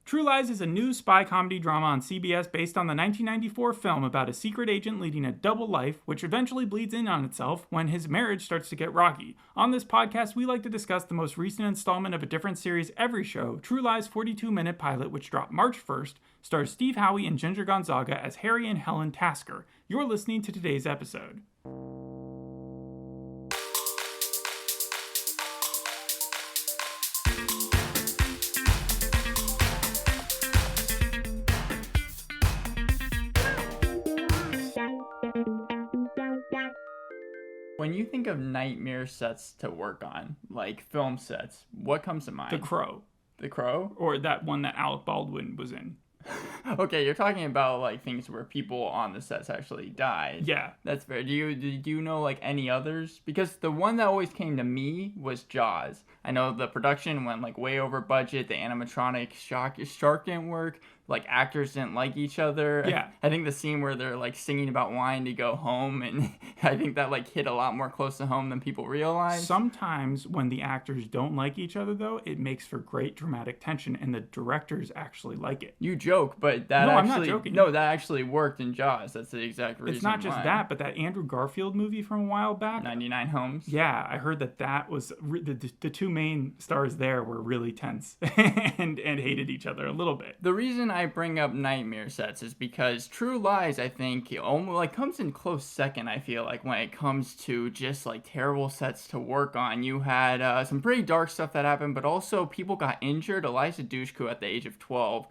True Lies is a new spy comedy drama on CBS based on the 1994 film about a secret agent leading a double life, which eventually bleeds in on itself when his marriage starts to get rocky. On this podcast, we like to discuss the most recent installment of a different series every show, True Lies' 42-minute pilot, which dropped March 1st, stars Steve Howey and Ginger Gonzaga as Harry and Helen Tasker. You're listening to today's episode. When you think of nightmare sets to work on, like film sets, what comes to mind? The Crow. The Crow? Or that one that Alec Baldwin was in. Okay, you're talking about like things where people on the sets actually died. Yeah. That's fair. Do you know like any others? Because the one that always came to me was Jaws. I know the production went like way over budget. The animatronic shark didn't work. Like actors didn't like each other. Yeah. I think the scene where they're like singing about wanting to go home, and I think that like hit a lot more close to home than people realize. Sometimes when the actors don't like each other, though, it makes for great dramatic tension, and the directors actually like it. You joke, but that I'm actually... not joking. No, that actually worked in Jaws. That's the exact reason. It's not just why. that, but that Andrew Garfield movie from a while back. 99 Homes. Yeah, I heard that was... The two main stars there were really tense and hated each other a little bit. The reason I bring up nightmare sets is because True Lies, I think, almost like comes in close second, I feel like, when it comes to just like terrible sets to work on. You had some pretty dark stuff that happened, but also people got injured. Eliza Dushku at the age of 12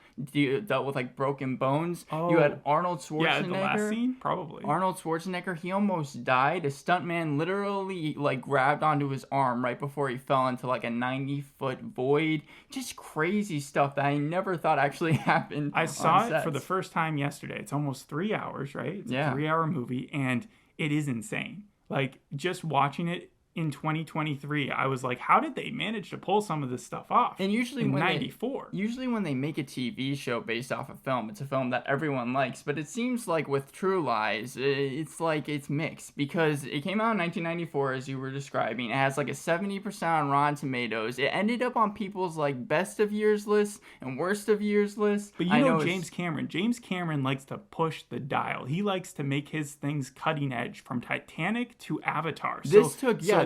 dealt with like broken bones. Oh. You had Arnold Schwarzenegger. Yeah, the last scene, probably. Arnold Schwarzenegger, he almost died. A stuntman literally like grabbed onto his arm right before he fell into like a 90-foot void. Just crazy stuff that I never thought actually happened. I saw it for the first time yesterday. It's almost 3 hours, right? It's a 3-hour movie, and it is insane. Like, just watching it in 2023, I was like, how did they manage to pull some of this stuff off? And usually in when 94. Usually when they make a TV show based off a film, it's a film that everyone likes. But it seems like with True Lies, it's mixed. Because it came out in 1994, as you were describing. It has like a 70% on Rotten Tomatoes. It ended up on people's like best of years lists and worst of years lists. But you know James Cameron. James Cameron likes to push the dial. He likes to make his things cutting edge, from Titanic to Avatar.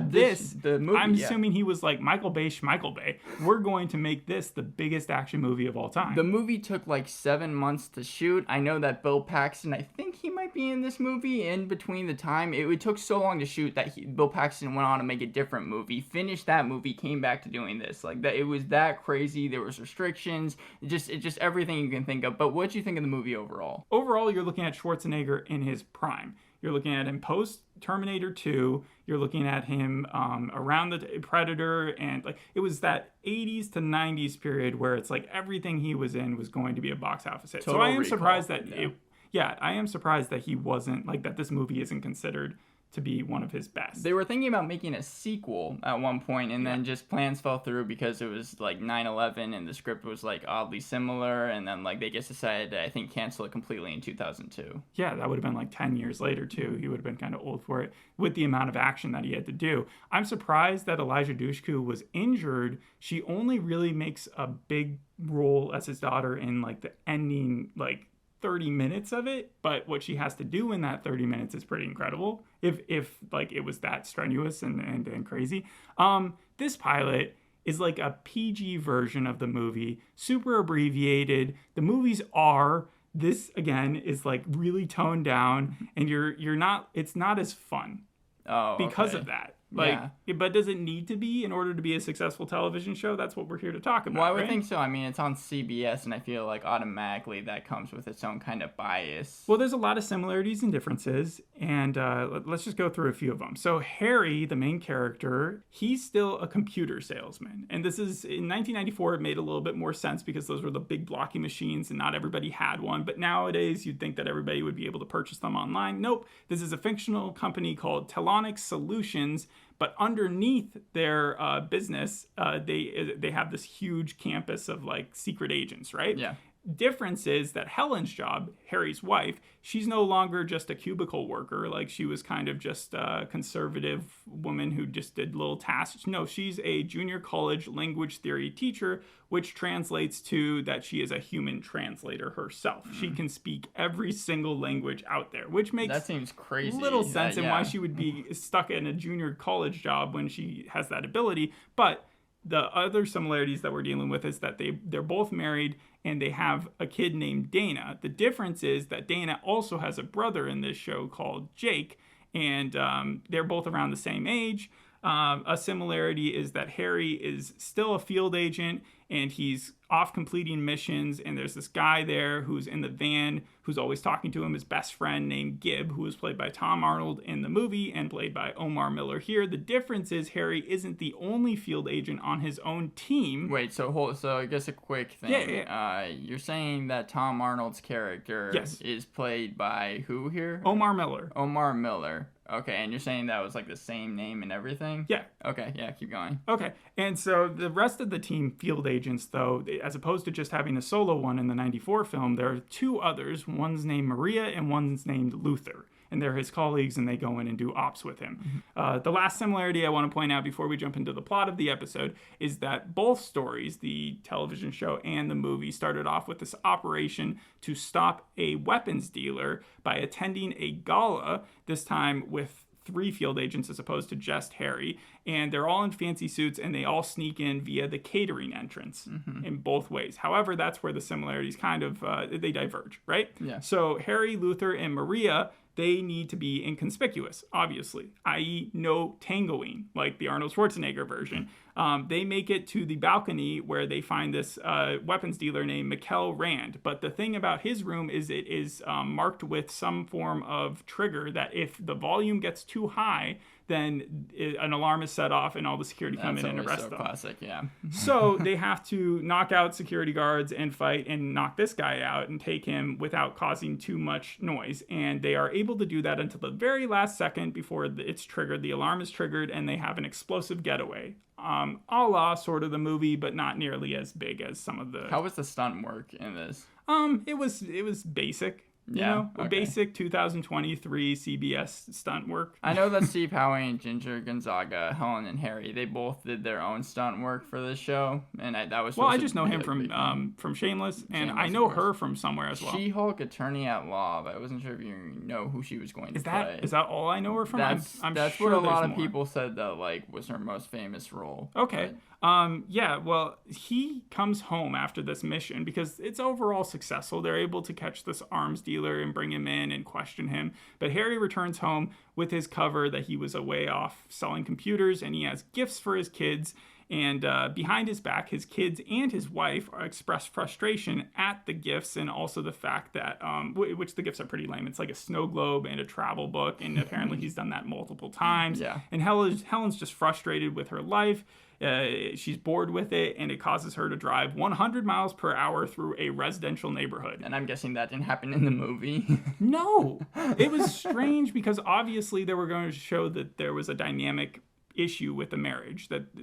I'm assuming he was like, Michael Bay, we're going to make this the biggest action movie of all time. The movie took like 7 months to shoot. I know that Bill Paxton, I think he might be in this movie. In between the time, it took so long to shoot that Bill Paxton went on to make a different movie, finished that movie, came back to doing this. Like that, it was that crazy. There was restrictions, just everything you can think of. But what did you think of the movie overall? Overall, you're looking at Schwarzenegger in his prime. You're looking at him post Terminator 2. You're looking at him around the Predator, and like it was that 80s to 90s period where it's like everything he was in was going to be a box office hit. So I am surprised that I am surprised that he wasn't like that. This movie isn't considered to be one of his best. They were thinking about making a sequel at one point, and then just plans fell through because it was like 9/11 and the script was like oddly similar, and then like they just decided to, I think, cancel it completely in 2002. Yeah, that would have been like 10 years later too. He would have been kind of old for it with the amount of action that he had to do. I'm surprised that Eliza Dushku was injured. She only really makes a big role as his daughter in like the ending like 30 minutes of it, but what she has to do in that 30 minutes is pretty incredible. If like it was that strenuous and crazy. This pilot is like a PG version of the movie, super abbreviated. The movies are, this again is like really toned down, and it's not as fun because of that. But does it need to be in order to be a successful television show? That's what we're here to talk about. Well, I would think so. I mean, it's on CBS, and I feel like automatically that comes with its own kind of bias. Well, there's a lot of similarities and differences, and let's just go through a few of them. So Harry, the main character, he's still a computer salesman. And this is, in 1994, it made a little bit more sense because those were the big blocky machines, and not everybody had one. But nowadays, you'd think that everybody would be able to purchase them online. Nope. This is a fictional company called Telonic Solutions. But underneath their business, they have this huge campus of like secret agents, right? Yeah. difference is that Helen's job, Harry's wife, she's no longer just a cubicle worker. Like, she was kind of just a conservative woman who just did little tasks. No, she's a junior college language theory teacher, which translates to that she is a human translator herself. She can speak every single language out there, which makes that seems crazy. Little sense in why she would be stuck in a junior college job when she has that ability. But the other similarities that we're dealing with is that they're both married and they have a kid named Dana. The difference is that Dana also has a brother in this show called Jake, and they're both around the same age. A similarity is that Harry is still a field agent and he's off completing missions, and there's this guy there who's in the van who's always talking to him, his best friend named Gib, who was played by Tom Arnold in the movie and played by Omar Miller here. The difference is Harry isn't the only field agent on his own team. Wait, so I guess a quick thing. Yeah. You're saying that Tom Arnold's character is played by who here? Omar Miller. Omar Miller. Okay, and you're saying that was like the same name and everything? Yeah. Okay, yeah, keep going. Okay, and so the rest of the team, field agents, though, as opposed to just having a solo one in the 94 film, there are two others. One's named Maria and one's named Luther. And they're his colleagues, and they go in and do ops with him. Mm-hmm. The last similarity I want to point out before we jump into the plot of the episode is that both stories, the television show and the movie, started off with this operation to stop a weapons dealer by attending a gala, this time with 3 field agents as opposed to just Harry, and they're all in fancy suits and they all sneak in via the catering entrance in both ways. However, that's where the similarities kind of they diverge, right? Yeah. So Harry, Luther, and Maria, they need to be inconspicuous, obviously, i.e. no tangoing, like the Arnold Schwarzenegger version. They make it to the balcony where they find this weapons dealer named Mikkel Rand. But the thing about his room is it is marked with some form of trigger that if the volume gets too high, then an alarm is set off and all the security come in and arrest them. Classic, yeah. So they have to knock out security guards and fight and knock this guy out and take him without causing too much noise. And they are able to do that until the very last second before it's triggered. The alarm is triggered and they have an explosive getaway. A la sort of the movie, but not nearly as big as some of the... How was the stunt work in this? It was basic. Basic 2023 CBS stunt work. I know that Steve Howey and Ginger Gonzaga, Helen and Harry, they both did their own stunt work for this show, and that was. Well, I just know him from Shameless, and I know her from somewhere as well. She-Hulk Attorney at Law, but I wasn't sure if you know who she was going to play. Is that all I know her from? That's sure what a lot of people said that was her most famous role. Okay. Well, he comes home after this mission because it's overall successful. They're able to catch this arms dealer and bring him in and question him. But Harry returns home with his cover that he was away off selling computers, and he has gifts for his kids. And behind his back, his kids and his wife express frustration at the gifts, and also the fact that, which the gifts are pretty lame. It's like a snow globe and a travel book, and apparently he's done that multiple times. Yeah. And Helen's just frustrated with her life. She's bored with it, and it causes her to drive 100 miles per hour through a residential neighborhood. And I'm guessing that didn't happen in the movie. No. It was strange because obviously they were going to show that there was a dynamic issue with the marriage, that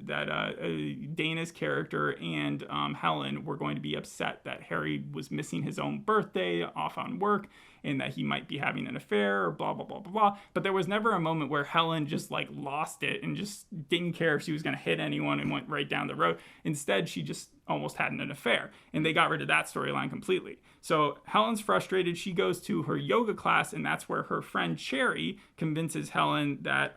Dana's character and Helen were going to be upset that Harry was missing his own birthday off on work and that he might be having an affair or blah, blah, blah, blah, blah. But there was never a moment where Helen just lost it and just didn't care if she was going to hit anyone and went right down the road. Instead, she just almost had an affair, and they got rid of that storyline completely. So Helen's frustrated. She goes to her yoga class, and that's where her friend Cherry convinces Helen that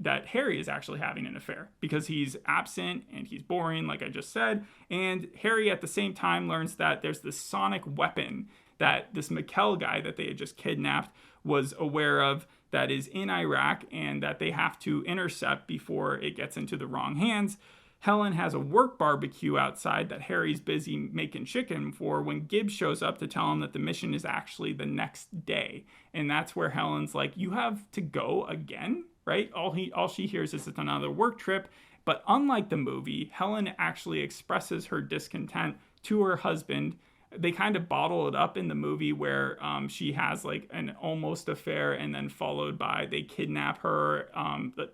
that Harry is actually having an affair because he's absent and he's boring, like I just said. And Harry at the same time learns that there's this sonic weapon that this Mikkel guy that they had just kidnapped was aware of that is in Iraq and that they have to intercept before it gets into the wrong hands. Helen has a work barbecue outside that Harry's busy making chicken for when Gibbs shows up to tell him that the mission is actually the next day. And that's where Helen's like, you have to go again, right? All she hears is it's another work trip. But unlike the movie, Helen actually expresses her discontent to her husband they kind of bottle it up in the movie where she has like an almost affair, and then followed by they kidnap her.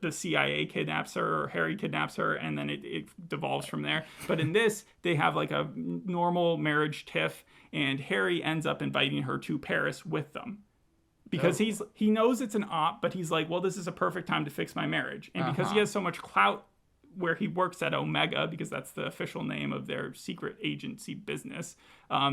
The CIA kidnaps her, or Harry kidnaps her, and then it devolves from there. But in this, they have like a normal marriage tiff, and Harry ends up inviting her to Paris with them. Because he knows it's an op, but he's like, well, this is a perfect time to fix my marriage. And because he has so much clout where he works at Omega, because that's the official name of their secret agency business,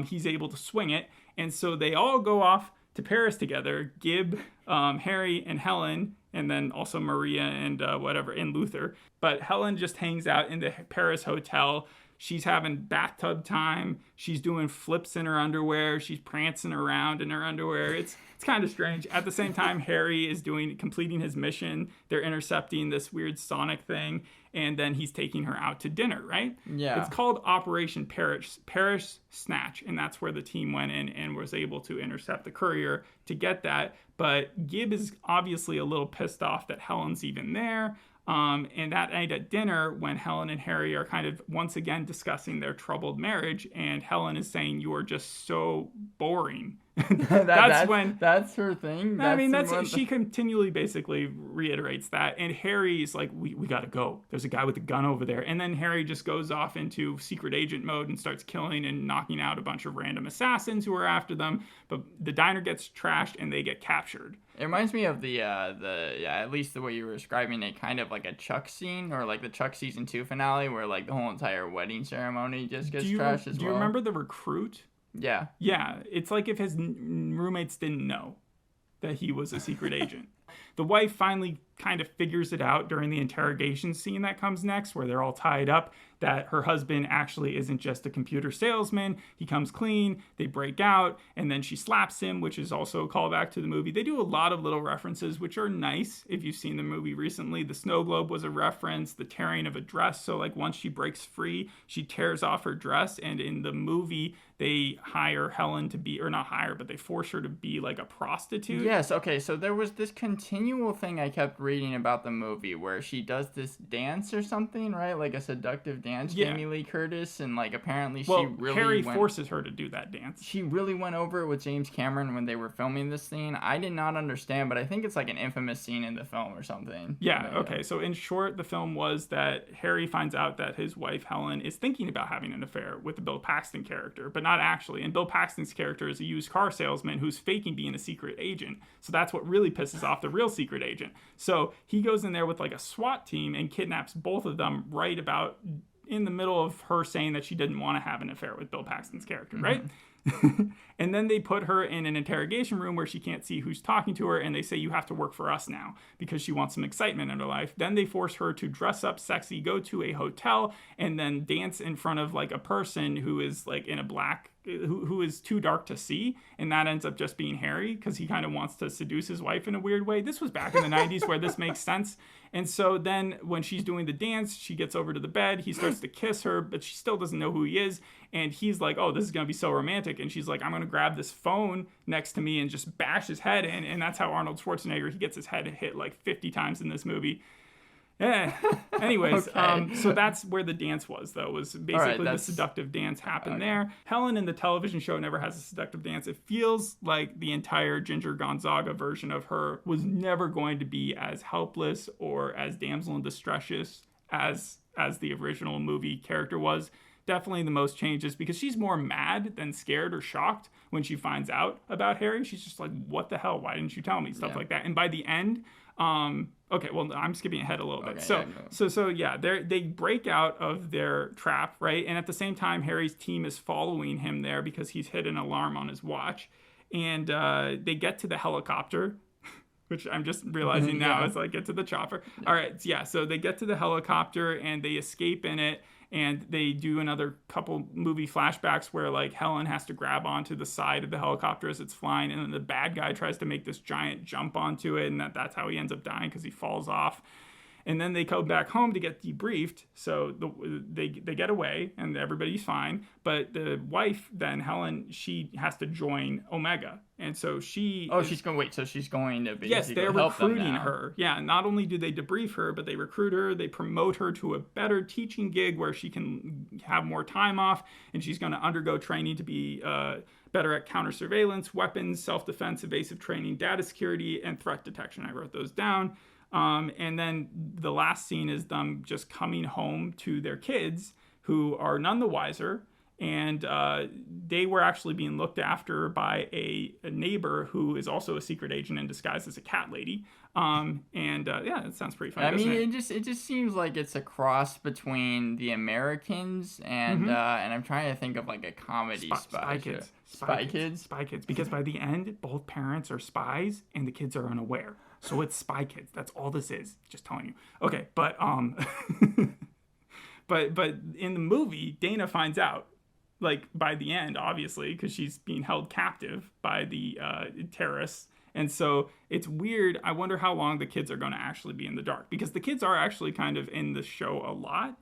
he's able to swing it. And so they all go off to Paris together, Gib, Harry, and Helen, and then also Maria and and Luther. But Helen just hangs out in the Paris hotel. She's having bathtub time. She's doing flips in her underwear. She's prancing around in her underwear. It's kind of strange. At the same time, Harry is completing his mission. They're intercepting this weird Sonic thing, and then he's taking her out to dinner, right? Yeah. It's called Operation Paris Snatch, and that's where the team went in and was able to intercept the courier to get that. But Gib is obviously a little pissed off that Helen's even there. And that night at dinner, when Helen and Harry are kind of once again discussing their troubled marriage, and Helen is saying, "You are just so boring." that's her thing. She continually basically reiterates that, and Harry's like, we gotta go. There's a guy with a gun over there, and then Harry just goes off into secret agent mode and starts killing and knocking out a bunch of random assassins who are after them. But the diner gets trashed and they get captured. It reminds me of the at least the way you were describing it, kind of like a Chuck scene, or like the Chuck season 2 finale, where like the whole entire wedding ceremony just gets trashed as well. Do you remember the recruit? Yeah. Yeah, it's like if his roommates didn't know that he was a secret agent. The wife finally kind of figures it out during the interrogation scene that comes next, where they're all tied up, that her husband actually isn't just a computer salesman. He comes clean, they break out, and then she slaps him, which is also a callback to the movie. They do a lot of little references, which are nice if you've seen the movie recently. The snow globe was a reference, the tearing of a dress. So like once she breaks free, she tears off her dress, and in the movie, they hire Helen to be, or not hire, but they force her to be like a prostitute. Yes, okay, so there was this continual thing I kept reading about the movie where she does this dance or something, right? Like a seductive dance, Jamie Lee Curtis, and like apparently Harry forces her to do that dance. She really went over it with James Cameron when they were filming this scene. I did not understand, but I think it's like an infamous scene in the film or something. Yeah, okay, so in short, the film was that Harry finds out that his wife Helen is thinking about having an affair with the Bill Paxton character, but not actually. And Bill Paxton's character is a used car salesman who's faking being a secret agent. So that's what really pisses off the real secret agent. So he goes in there with like a SWAT team and kidnaps both of them right about in the middle of her saying that she didn't want to have an affair with Bill Paxton's character, right? And then they put her in an interrogation room where she can't see who's talking to her, and they say, you have to work for us now, because she wants some excitement in her life. Then they force her to dress up sexy, go to a hotel, and then dance in front of like a person who is like in a black, who is too dark to see, and that ends up just being Harry, because he kind of wants to seduce his wife in a weird way. This was back in the 90s where this makes sense. And so then when she's doing the dance, she gets over to the bed, he starts to kiss her, but she still doesn't know who he is, and he's like, oh, this is going to be so romantic, and she's like, I'm going to grab this phone next to me and just bash his head in, and that's how Arnold Schwarzenegger, he gets his head hit like 50 times in this movie. Yeah. Anyways, Okay. So that's where the dance was, though, was basically the seductive dance happened there. Helen in the television show never has a seductive dance. It feels like the entire Ginger Gonzaga version of her was never going to be as helpless or as damsel in distress as the original movie character was. Definitely the most changes, because she's more mad than scared or shocked when she finds out about Harry. She's just like, what the hell? Why didn't you tell me? Stuff like that. And by the end, okay, well, I'm skipping ahead a little bit. They break out of their trap, right? And at the same time, Harry's team is following him there because he's hit an alarm on his watch. And they get to the helicopter, which I'm just realizing now is like, get to the chopper. Yeah. All right, yeah, so they get to the helicopter and they escape in it. And they do another couple movie flashbacks where like Helen has to grab onto the side of the helicopter as it's flying, and then the bad guy tries to make this giant jump onto it, and that's how he ends up dying, because he falls off. And then they come back home to get debriefed. So they get away and everybody's fine. But the wife, then Helen, she has to join Omega. And so she's going to wait. So she's going to basically yes, they're help them recruiting now. her. Yeah, not only do they debrief her, but they recruit her. They promote her to a better teaching gig where she can have more time off, and she's going to undergo training to be better at counter surveillance, weapons, self-defense, evasive training, data security, and threat detection. I wrote those down. And then the last scene is them just coming home to their kids, who are none the wiser. And they were actually being looked after by a neighbor who is also a secret agent in disguise as a cat lady. Yeah, that sounds pretty fun. I mean, it just seems like it's a cross between The Americans and I'm trying to think of like a comedy Spy Kids. Spy Kids. Because by the end, both parents are spies and the kids are unaware. So it's Spy Kids. That's all this is. Just telling you. Okay, but but in the movie, Dana finds out. Like, by the end, obviously, because she's being held captive by the terrorists. And so it's weird. I wonder how long the kids are going to actually be in the dark. Because the kids are actually kind of in the show a lot.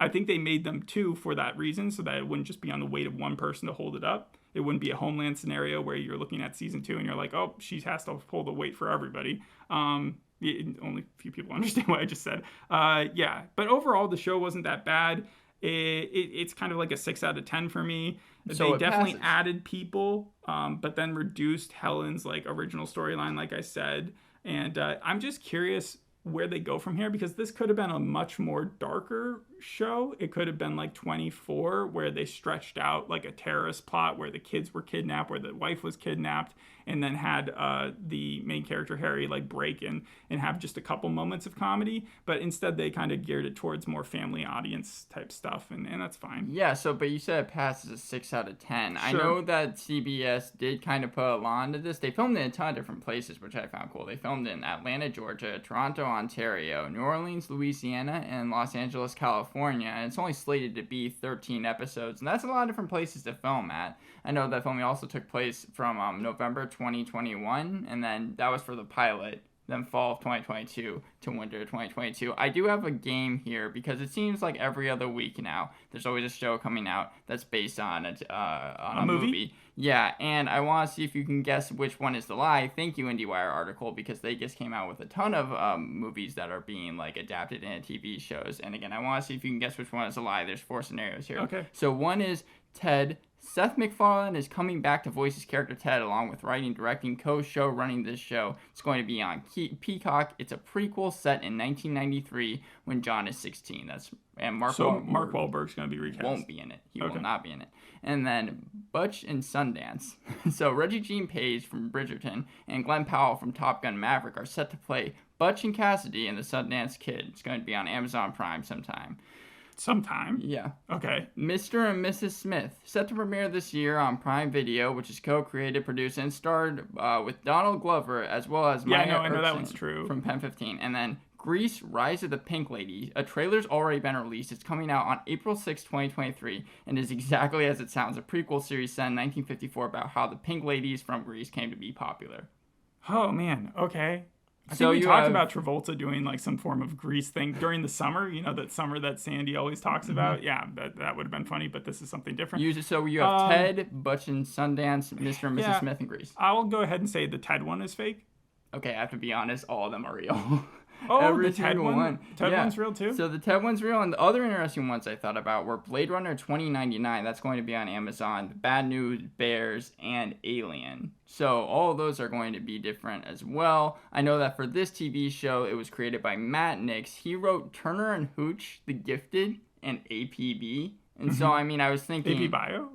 I think they made them two for that reason, so that it wouldn't just be on the weight of one person to hold it up. It wouldn't be a Homeland scenario where you're looking at season 2 and you're like, oh, she has to hold the weight for everybody. Only a few people understand what I just said. Yeah, but overall, the show wasn't that bad. It's kind of like a 6 out of 10 for me. So they definitely added people, but then reduced Helen's like original storyline, like I said. And I'm just curious where they go from here, because this could have been a much more darker show. It could have been like 24, where they stretched out like a terrorist plot where the kids were kidnapped, where the wife was kidnapped, and then had the main character Harry like break in and have just a couple moments of comedy. But instead they kind of geared it towards more family audience type stuff, and that's fine. Yeah, so but you said it passes a 6 out of 10. Sure. I know that CBS did kind of put a lot into this. They filmed it in a ton of different places, which I found cool. They filmed in Atlanta, Georgia, Toronto, Ontario, New Orleans, Louisiana, and Los Angeles, California. And it's only slated to be 13 episodes, and that's a lot of different places to film at. I know that filming also took place from November 2021, and then that was for the pilot, then fall of 2022 to winter 2022. I do have a game here, because it seems like every other week now, there's always a show coming out that's based on a movie. Yeah, and I want to see if you can guess which one is the lie. Thank you, IndieWire article, because they just came out with a ton of movies that are being like adapted into TV shows. And again, I want to see if you can guess which one is the lie. There's 4 scenarios here. Okay. So one is Ted. Seth MacFarlane is coming back to voice his character Ted, along with writing, directing, co-show, running this show. It's going to be on Peacock. It's a prequel set in 1993 when John is 16. Mark Wahlberg's going to be recast. Won't be in it. He will not be in it. And then Butch and Sundance. So Reggie Jean Page from Bridgerton and Glenn Powell from Top Gun Maverick are set to play Butch and Cassidy in the Sundance Kid. It's going to be on Amazon Prime sometime. Yeah. Okay. Mr. and Mrs. Smith, set to premiere this year on Prime Video, which is co-created, produced, and starred with Donald Glover, as well as Maya I know that one's true. From Pen 15. And then Grease, Rise of the Pink Lady. A trailer's already been released. It's coming out on April 6, 2023, and is exactly as it sounds, a prequel series set in 1954 about how the Pink Ladies from Grease came to be popular. Oh, man. Okay. I think we talked about Travolta doing like some form of Grease thing during the summer, that summer that Sandy always talks about. Yeah, that would have been funny, but this is something different. So you have Ted, Butch and Sundance, Mr. and Mrs. Smith, and Grease. I'll go ahead and say the Ted one is fake. Okay, I have to be honest, all of them are real. Oh, the Ted one? Ted one's real too? So the Ted one's real, and the other interesting ones I thought about were Blade Runner 2099, that's going to be on Amazon, Bad News Bears, and Alien. So all of those are going to be different as well. I know that for this TV show, it was created by Matt Nix. He wrote Turner and Hooch, The Gifted, and APB. And so, I mean, I was thinking... AP Bio?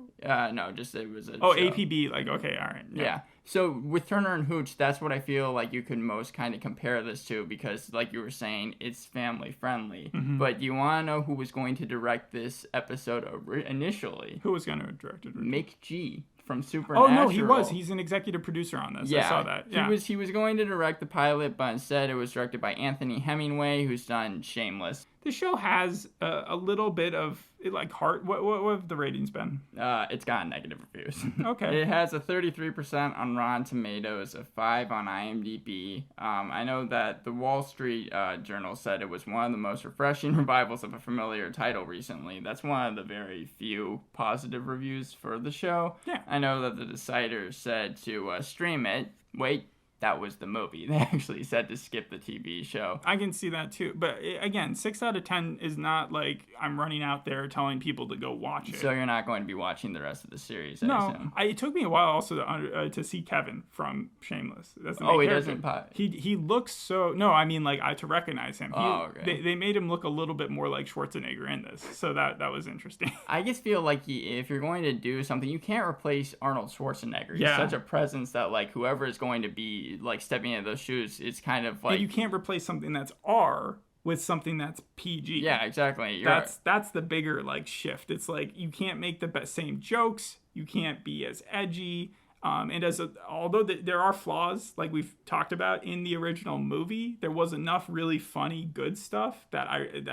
No, just it was a show. APB, like, okay, all right. Yeah. So with Turner and Hooch, that's what I feel like you could most kind of compare this to, because like you were saying, it's family friendly. Mm-hmm. But you want to know who was going to direct this episode initially? Who was going to direct it? Mick G. from Supernatural. Oh, no, he was. He's an executive producer on this. Yeah, I saw that. Yeah. He was going to direct the pilot, but instead it was directed by Anthony Hemingway, who's done Shameless. The show has a little bit of... like heart? What have the ratings been? It's got negative reviews. Okay. It has a 33% on Rotten Tomatoes, a 5 on IMDb. I know that the Wall Street Journal said it was one of the most refreshing revivals of a familiar title recently. That's one of the very few positive reviews for the show. Yeah. I know that the deciders said to stream it. Wait, that was the movie. They actually said to skip the TV show. I can see that too. But again, 6 out of 10 is not like I'm running out there telling people to go watch it. So you're not going to be watching the rest of the series, I No, assume. it took me a while also to see Kevin from Shameless. That's the main He character. doesn't pop. He looks so. No, I mean like to recognize him. Okay. They made him look a little bit more like Schwarzenegger in this, so that was interesting. I just feel like if you're going to do something, you can't replace Arnold Schwarzenegger. He's such a presence that like whoever is going to be like stepping into those shoes, it's kind of like, and you can't replace something that's R with something that's PG. Yeah, exactly. That's the bigger like shift. It's like you can't make the same jokes. You can't be as edgy. And although there are flaws, like we've talked about in the original movie, there was enough really funny, good stuff that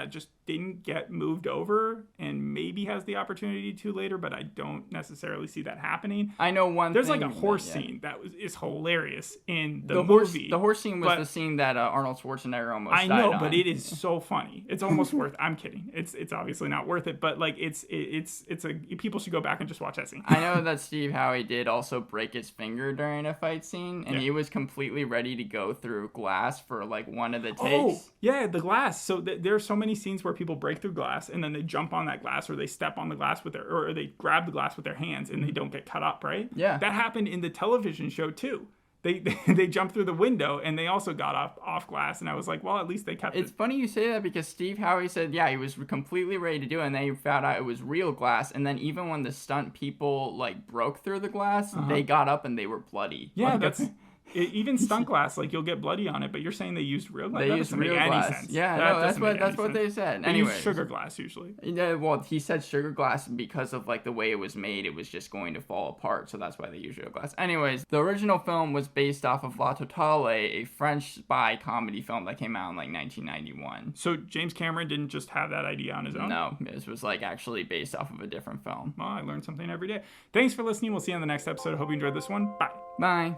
just didn't get moved over, and maybe has the opportunity to later, but I don't necessarily see that happening. I know one. There's like a horse scene that is hilarious in the movie. Horse, the horse scene was the scene that Arnold Schwarzenegger almost died on. I know, but it is so funny. It's almost worth. I'm kidding. It's obviously not worth it, but like it's people should go back and just watch that scene. I know that Steve Howey did also break his finger during a fight scene, and he was completely ready to go through glass for like one of the takes. Oh, yeah, the glass. So there are so many scenes where people break through glass and then they jump on that glass, or they step on the glass or they grab the glass with their hands and they don't get cut up, right? Yeah. That happened in the television show too. They jumped through the window and they also got off glass, and I was like, well, at least they kept it. It's funny you say that because Steve Howey said, he was completely ready to do it, and then he found out it was real glass, and then even when the stunt people like broke through the glass, they got up and they were bloody. Yeah, even stunt glass, like you'll get bloody on it, but you're saying they used real glass? They used real glass. Sense. Yeah, that's what they said. Anyway, sugar glass usually. Yeah, well, he said sugar glass because of like the way it was made. It was just going to fall apart, so that's why they use real glass. Anyways, the original film was based off of La Totale, a French spy comedy film that came out in like 1991. So James Cameron didn't just have that idea on his own? No, this was like actually based off of a different film. Well, I learned something every day. Thanks for listening. We'll see you on the next episode. I hope you enjoyed this one. Bye. Bye.